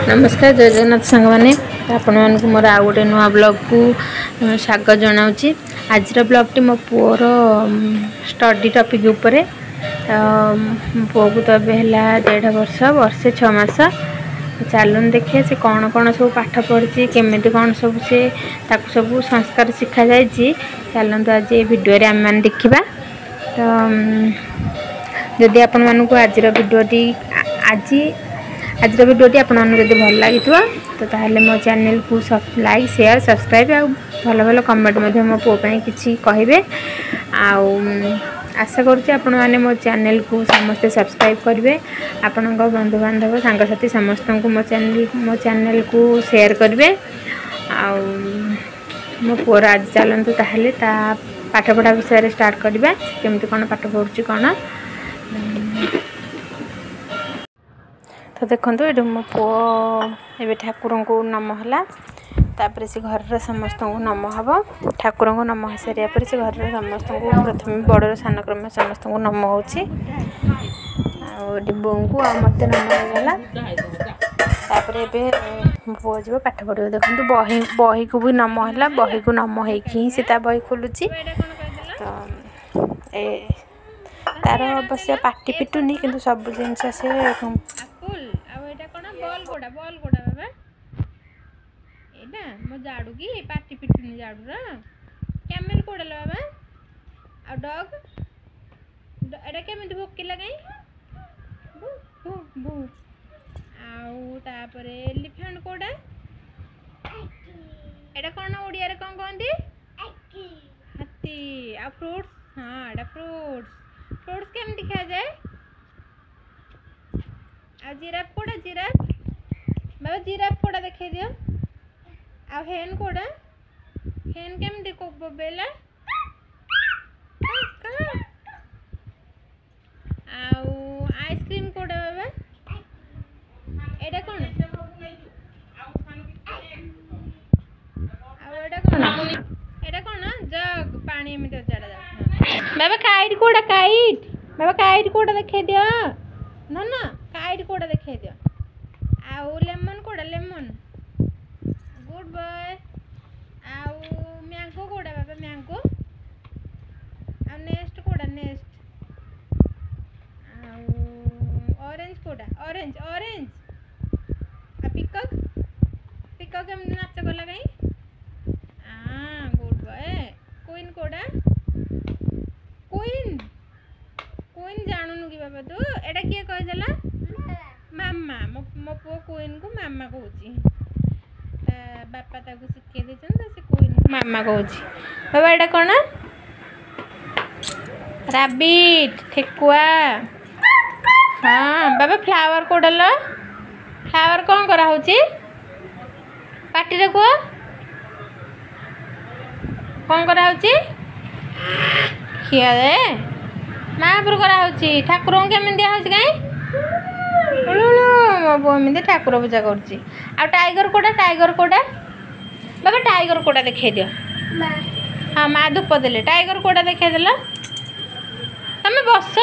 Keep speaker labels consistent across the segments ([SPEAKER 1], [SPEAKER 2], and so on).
[SPEAKER 1] नमस्कार जय जगन्नाथ सांग मैंने आपण मानक मोर आउ गोटे नुआ ब्लॉग को स्वागत जनाऊँगी। आज ब्लॉग टी मो पुओर स्टडी टॉपिक उपरे पुओ को तो है 1.5 वर्ष वर्षे 6 मास। चलन देखिए से कौन कौन सब पाठ पढ़ी केमी कौन सब से सब संस्कार शिखा जाए। चलतु आज ये भिडियो आम मैंने देखा। तो जदि आपण मानक आज भिडियोटी आज भिडियोटी आपको भल लगी तो ताहले मो चैनल को लाइक शेयर सब्सक्राइब आ भल भल कमेंट मो पुओ किसी कहे। आशा करुँचे आपण मैंने मो चैनल को समस्ते सब्सक्राइब करेंगे। आपण बंधु बांधव सांगसाथी समस्त को मो चैनल को शेयर करेंगे। मो पुओर आज चलतु ताहले ता पाठ पढ़ा विषय स्टार्ट करवा केमती कौन पाठ पढ़ुची कौन। तो देखो ये मो पुओ ए ठाकुर को नम है तापर से घर समस्त को नम हम ठाकुर को नम हो सारे पर से घर समस्त को प्रथम बड़ सान क्रम समस्त को नम हो बो को मत नम होगा। तापर पुओ जी पाठ पढ़ो देखो बही को भी नम है बही को नम होता बही खोलुची। तो तार अवश्य पाटी पिटुनी कि सब जिनस से बॉल कोड़ा बाबा एटा मो जाडू की पाटी पिटुनी जाडू रा कैमल कोड़ा ला बाबा आ डॉग एटा केमिति भोकिला काई बू बू बू आउ तापरे एलिफेंट कोड़ा एटा कोन ओडिया रे कोन कहंदी हाथी हाथी आ फ्रूट्स हां एटा फ्रूट्स केमिति खा जाए आ जिराफ कोड़ा जिराफ बाबा जिराफ कोड़ा देखे दियो आ हेन कोड़ा हेन केमिति को बोबेला आउ आइसक्रीम कोड़ा बाबा एटा कोन आ एटा कोन जग पानी में तो चढ़ा जा। बाबा काइट कोड़ा देखे दियो ना ना काइट कोड़ा देखे दियो आउ लेमन कोड़ा लेमन गुड बॉय आउ मैंगो कोड़ा बाबा मैंगो आ नेक्स्ट कोड़ा नेक्स्ट आउ ऑरेंज कोड़ा ऑरेंज ऑरेंज आ पिकॉक पिकॉक हम नाच गला कहीं हां गुड बॉय क्वीन कोड़ा क्वीन क्वीन जानूनु कि बाबा तू एटा किए कह देला मामा मो पुओ क्वीन को मामा कहूची बापा ताको शिखे देछन तो से क्वीन को मामा कहूची। बाबा एटा कोन रैबिट ठेकुआ हां बाबा फ्लावर कोडल फ्लावर कोन करा होची पाटी रे को कोन करा होची खिया दे महापुर करा होची ठाकुर के केमिति दिया होची काई एमती ठाकुर पूजा कर टाइगर कोड़ा बाबा टाइगर कोड़ा देखे दियो हाँ माँ धूप देले टाइगर कोड़ा देखे देल तुम बस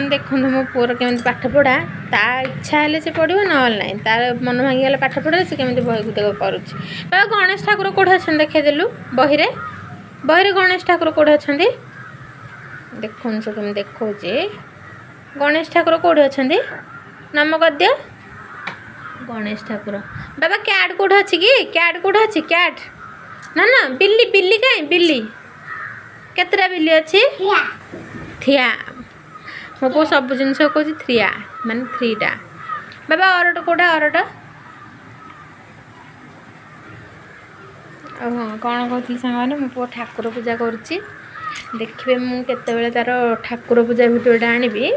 [SPEAKER 1] देखो मो पुओर केमी पाठ पढ़ा ता इच्छा है से पढ़ो ना ना तार मन भांगी पाठ पढ़ा से केमी बही को करुच्ची। बाबा गणेश ठाकुर कौटे अच्छा देखे देलु बही गणेश ठाकुर कौटे अच्छा देखो से कमी देखो गणेश ठाकुर कौटे अच्छा नाम कर दियो गणेश ठाकुर। बाबा कैट कौटे अच्छी कि कैट कौटे अच्छी कैट ना ना बिल्ली बिल्ली कहीं बिल्ली केतरा बिल्ली अच्छी थिया मो को सब जिन कह थ्रिया मान 3टा। बाबा अरट कौटा अरट हाँ कौन कहती सांग मो पुओ ठाकुर पूजा करुच्ची देखिए मुझे केतबेले तार ठाकुर पूजा भिडियोटा आनिबी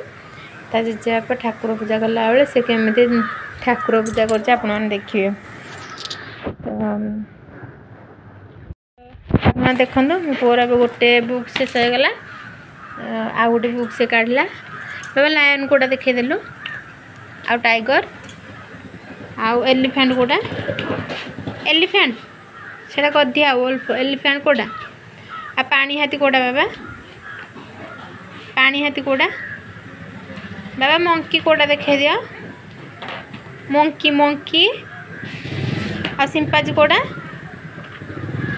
[SPEAKER 1] ता जेजेबापा ठाकुर पूजा कला बेले से केमिति ठाकुर पूजा करछे आपण माने देखिए। तो देखो मो पुओर गोटे बुक शेष हो गला आ गोटे बुक से काढ़ला। बाबा लायन कोड़ा देखे देलु आ टाइगर आउ एलिफेंट कोड़ा एलिफेंट सेटा कर दिया वोल्फ एलिफेंट कोड़ा आ पानी हाथी कोड़ा बाबा पानी हाथी कोड़ा बाबा मंकी कोड़ा देखे दिया मंकी मंकी आ सिंपाजी कोड़ा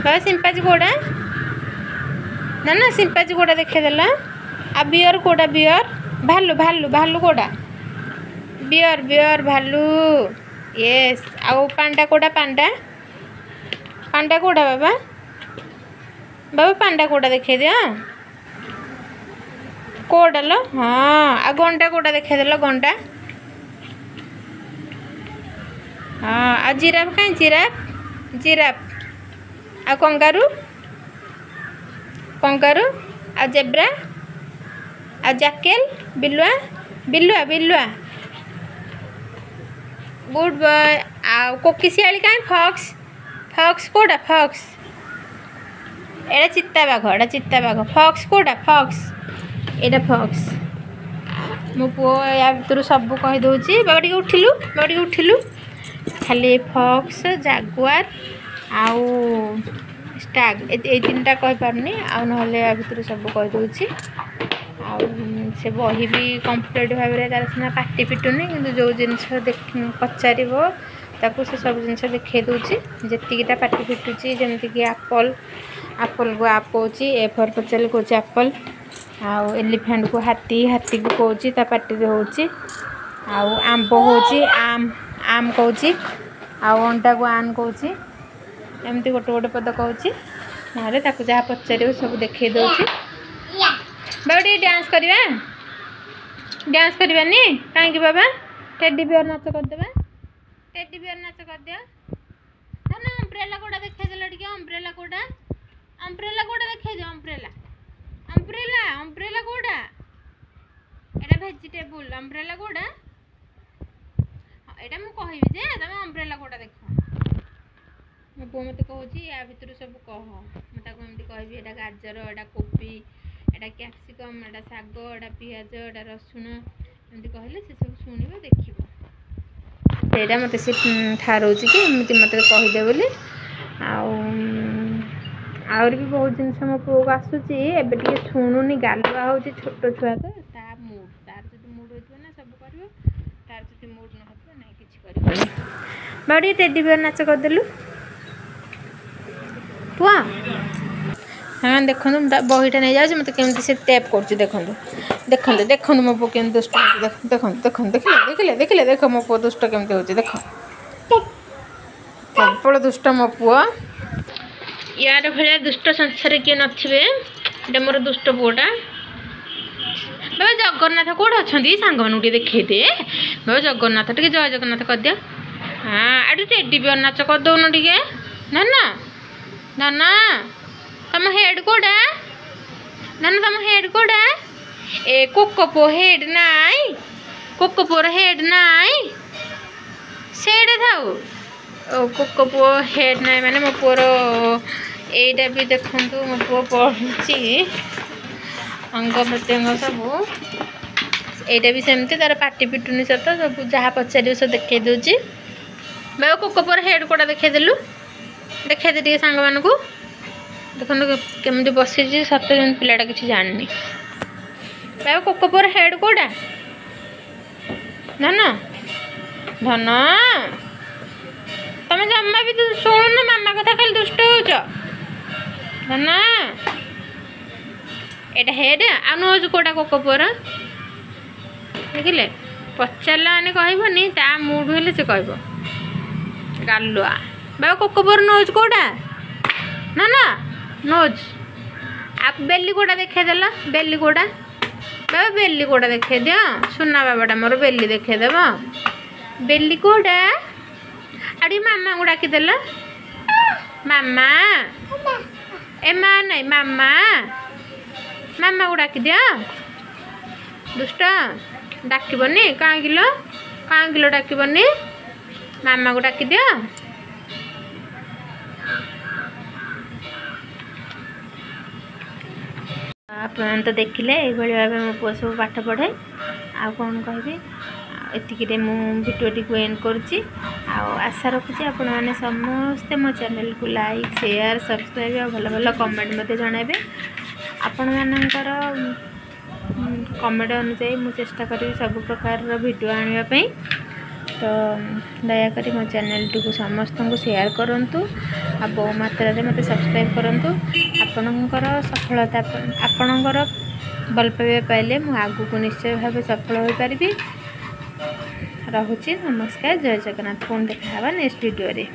[SPEAKER 1] बाबा सिंपाजी कोड़ा ना ना सिंपाजी कोड़ा देखे देला आ बियर कोड़ा बियर भालू भालू भालू कोड़ा बियर बियर भालू यस आ पांडा कोड़ा पांडा पांडा कोड़ा बाबा बाबा पांडा कोड़ा देखे दिया कोड़ा लो हाँ आ गंडा कोड़ा देखे देला गंडा हाँ आ जिराफ कहीं जिराफ जिराफ आ कंगारू कंगारू आ जेब्रा आ Jekyll Bilua Bilua Bilua good boy आ कोकिशियाली कहीं फॉक्स फॉक्स कोड़ा फॉक्स एटा चित्ता बाघ एटा चित्ता बाघ फॉक्स कोड़ा फॉक्स एटा फॉक्स मो पुओ या भितर सब कही दूची बाबा टिके उठिलु बाबा टिके उठिलु खाली फॉक्स जागुआर आउ स्टाग ए तीनटा कहि पारनी आ नहले या भितर सब कहि दूची आ से बही भी कंप्लीट भाव में तार सीना पाटी फिटुनी कि जो जिनस पचार ताकू से सब जिन देखे दूची जीटा पाटी फिटुची जमीक एप्पल एप्पल को आप कौच ए फॉर पचारे कौच एप्पल आउ एलिफेंट को हाथी हाथी को कौच पाटी आउ आंब कौच आम आम कौच आउ अंडा को आन कौच एमती गोटे गोटे पद कौच ना जहाँ पचार सब देखे दूची बाबा टे डांस करवा डांस करवानी कहीं बाबा टेडी बियर नाच करदे टेडी बियर नाच कर दिया ना अम्ब्रेला कोड़ा देखे देला टिके अम्ब्रेला कोड़ा देखे दियो अम्ब्रेला अम्ब्रेला अम्ब्रेला कोड़ा एटा वेजिटेबल अम्ब्रेला कोड़ा एटा मु कहबी जे तमे अम्ब्रेला कोड़ा देखो मो पो मते कहूची या भितर सब कह मता को एमती कहबी एटा गाजर एटा कोबी एटा कैप्सिकम एटा साग एटा पियाज एटा रसुण एमती कहले से सब सुनिबो देखिबो सेटा मते से ठारोची कि एमती मते कहि दे बोली आउर भी बहुत जिनस मो पो आसुची एबे टिके सुनुनी गालुआ होची छोट छुआ तो ता मूड तार जदि मूड होइतो ना सब करबो तार जदि मूड न होतो ना किछ करबो बाडी टेडी बियर नाच कर देलु पुआ हाँ देखो बहीटा नहीं जाऊँ मत केमती से टैप कर देखो देखो देखो मो पु केम दुष्ट देखो देखो देखिले देखिले देखिले देख मो पु दुष्ट केमती होची देख प्रबल दुष्ट मो पुआ यार भाया दुष्ट संसार किए नथिबे मोर दुष्ट पुआटा बाबा जगन्नाथ कौट अच्छा सांग मान देखे दे बाबा जगन्नाथ टे जय जगन्नाथ कर दिया हाँ आटे टेडी बियर नाच कर दौन टे ना ना ना ना तम हेड कोड़ा ना ना तम हेड कोड़ा ए कोकोपो हेड नाई कोकोपोर हेड नाई सेडे थाउ ओ कोकोपो हेड नाई माने मो पोर एटा भी देखंतु मो पो पढुची अंग प्रत्यंग सब एटा भी सेमती तार पाटी पिटुनी सत सब जहाँ पचार सब देखे दूची बाबा कोकोपोर हेड कोड़ा देखे देलु देखे दे टे सांग मान को देखो केमती बसी सत जन पिलाटा किसी जाननी बाबा कोकोपोर हेड कोड़ा ना ना धन तमें जमा भी शुणु ना मामा कथा खाली दुष्ट होच धन एटा हेड आ नोज कोड़ा कोकोपोर देखिले पचारा मैंने कहबनी ता मूड हेले से कहब गालुआ बाबा कोकोपोर नोज कोड़ा ना ना नोज आप बेली कोड़ा देखे देला बेली कोड़ा बाबा बेली कोड़ा देखे दियो सुना बाबाटा मोर बेली देखे देव बेली कोड़ा आड़ी मामा को डाकी देला मामा ए माँ नहीं मामा मामा को डाकी दियो दुष्ट डाकबनी कहाँ किलो डाकबनी मामा को डाकी दियो आप तो देखिले ये भाव मो पुआ सब पाठ पढ़े आ कौन कहि एतिके मु भिडियोटी को एंड करुच्ची आशा रखुची आपण मैंने समस्ते मो चैनल को लाइक शेयर सब्सक्राइब भल भल कमेंट मते जणाबे आपण मानकर कमेंट अनुसार मुझे चेष्टा करी सब प्रकार वीडियो आने तो दयाकोरी मो चैनल टी को समस्त को शेयर करूँ आ बहु मात्रा मत सब्सक्राइब करूँ आपणकर सफलता आपणकर भल पाइबा पाइले मु आगु को निश्चय भाव सफल हो पारि। रहुछि नमस्कार जय जगन्नाथ पुणी देखा नेक्स्ट वीडियो रे।